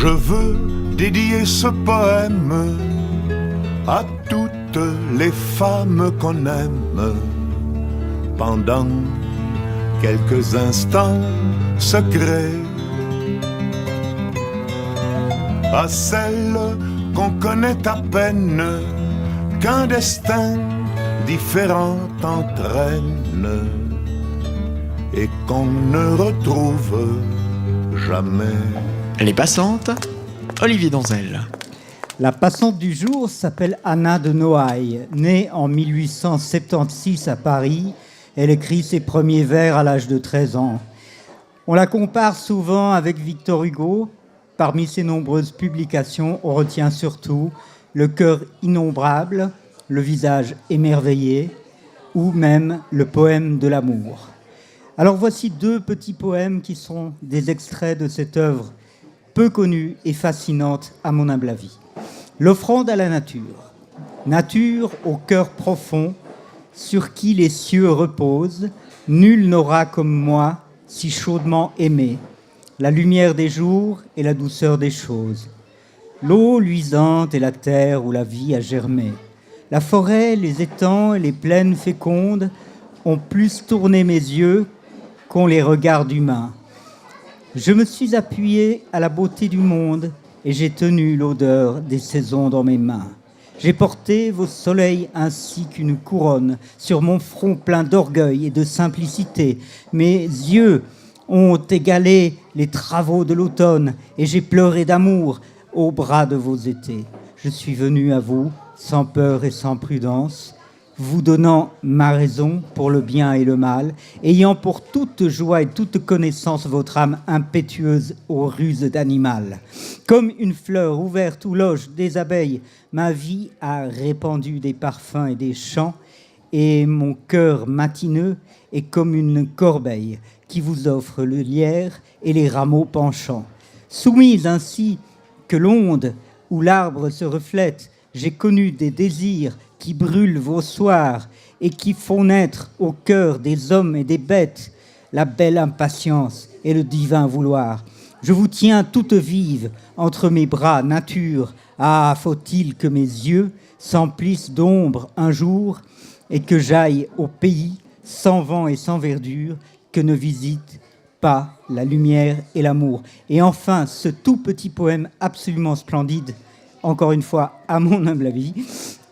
Je veux dédier ce poème à toutes les femmes qu'on aime pendant quelques instants secrets, à celles qu'on connaît à peine, qu'un destin différent entraîne et qu'on ne retrouve jamais. Les passantes, Olivier Donzel. La passante du jour s'appelle Anna de Noailles. Née en 1876 à Paris, elle écrit ses premiers vers à l'âge de 13 ans. On la compare souvent avec Victor Hugo. Parmi ses nombreuses publications, on retient surtout Le cœur innombrable, Le visage émerveillé ou même Le poème de l'amour. Alors voici deux petits poèmes qui sont des extraits de cette œuvre peu connue et fascinante à mon humble avis. L'offrande à la nature. Nature au cœur profond, sur qui les cieux reposent, nul n'aura comme moi si chaudement aimé la lumière des jours et la douceur des choses. L'eau luisante et la terre où la vie a germé. La forêt, les étangs et les plaines fécondes ont plus tourné mes yeux qu'ont les regards humains. Je me suis appuyé à la beauté du monde et j'ai tenu l'odeur des saisons dans mes mains. J'ai porté vos soleils ainsi qu'une couronne sur mon front plein d'orgueil et de simplicité. Mes yeux ont égalé les travaux de l'automne et j'ai pleuré d'amour au bras de vos étés. Je suis venu à vous sans peur et sans prudence, vous donnant ma raison pour le bien et le mal, ayant pour toute joie et toute connaissance votre âme impétueuse aux ruses d'animal. Comme une fleur ouverte où loge des abeilles, ma vie a répandu des parfums et des chants, et mon cœur matineux est comme une corbeille qui vous offre le lierre et les rameaux penchants. Soumise ainsi que l'onde où l'arbre se reflète, j'ai connu des désirs qui brûlent vos soirs et qui font naître au cœur des hommes et des bêtes la belle impatience et le divin vouloir. Je vous tiens toute vive entre mes bras, nature. Ah, faut-il que mes yeux s'emplissent d'ombre un jour et que j'aille au pays sans vent et sans verdure que ne visite pas la lumière et l'amour. Et enfin, ce tout petit poème absolument splendide, encore une fois, à mon humble avis,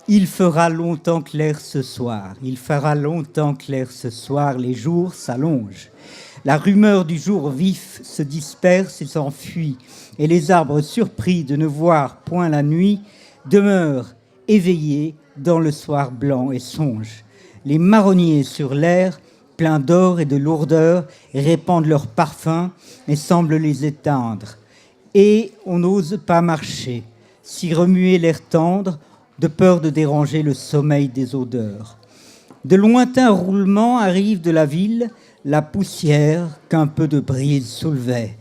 il fera longtemps clair ce soir. Il fera longtemps clair ce soir, les jours s'allongent. La rumeur du jour vif se disperse et s'enfuit, et les arbres surpris de ne voir point la nuit demeurent éveillés dans le soir blanc et songent. Les marronniers sur l'air, pleins d'or et de lourdeur, répandent leurs parfums et semblent les éteindre. Et on n'ose pas marcher, si remuer l'air tendre, de peur de déranger le sommeil des odeurs. De lointains roulements arrivent de la ville la poussière qu'un peu de brise soulevait,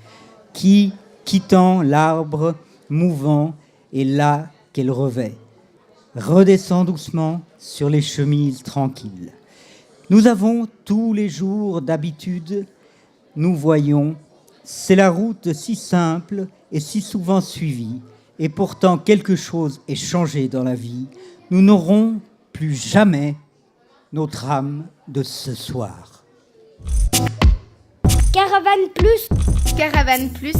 qui, quittant l'arbre mouvant, est là qu'elle revêt, redescend doucement sur les chemises tranquilles. Nous avons tous les jours d'habitude, nous voyons, c'est la route si simple et si souvent suivie, et pourtant quelque chose est changé dans la vie. Nous n'aurons plus jamais notre âme de ce soir. Caravane Plus. Caravane Plus.